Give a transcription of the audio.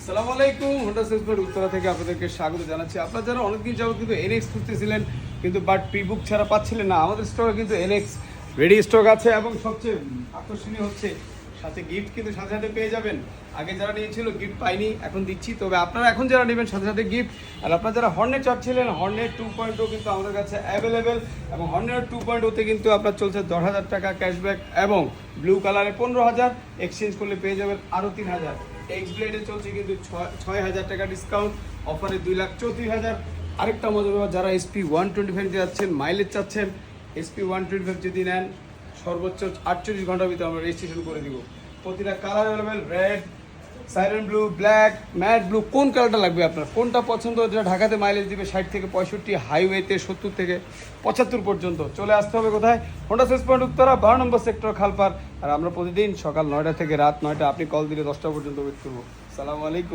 আসসালামু আলাইকুম, Honda salesman Uttara থেকে আপনাদেরকে স্বাগত জানাচ্ছি। আপনারা যারা অনেকদিন যাবত কিন্তু এনএক্স খুঁজতেছিলেন কিন্তু বাট প্রিবুক ছাড়া পাচ্ছিলেন না, আমাদের স্টকে কিন্তু এনএক্স রেডি স্টক আছে এবং সবচেয়ে আকর্ষণীয় হচ্ছে সাথে গিফট কিন্তু সাথে সাথে পেয়ে যাবেন। আগে যারা নিয়েছিল গিফট পাইনি, এখন দিচ্ছি। তবে আপনারা এখন যারা নেবেন সাথে সাথে গিফট। আর আপনারা যারা হর্নেট চাচ্ছিলেন, হর্নেট 2.0 কিন্তু আমাদের কাছে অ্যাভেলেবেল এবং হর্নেট 2.0 তে কিন্তু আপনার চলছে 10,000 টাকা ক্যাশব্যাক এবং ব্লু কালারে 15,000, এক্সচেঞ্জ করলে পেয়ে যাবেন আরও 3,000। এক্স ব্লেডে চলছে কিন্তু 6,000 টাকা ডিসকাউন্ট, অফারে 2,34,000। আরেকটা মজার ব্যাপার, যারা SP 125 যাচ্ছেন, মাইলেজ চাচ্ছেন, SP 125 যদি নেন সর্বোচ্চ 48 ঘন্টার ভিতরে আমরা রেজিস্ট্রেশন করে দিব। প্রতিটা colour available, red, siren blue, black, matte blue. কোন কালারটা লাগবে আপনার, কোনটা পছন্দ? যেটা ঢাকাতে মাইলেজ দিবে 60 থেকে 65, হাইওয়েতে 70 থেকে 75 পর্যন্ত। চলে আসতে হবে কোথায়? হোন্ডা সেলস পয়েন্ট উত্তরা, 12 নম্বর সেক্টর, খালপার। আর আমরা প্রতিদিন সকাল 9টা থেকে রাত 9টা, আপনি কল দিলে 10টা পর্যন্ত ওয়েট করবো। আসসালামু আলাইকুম।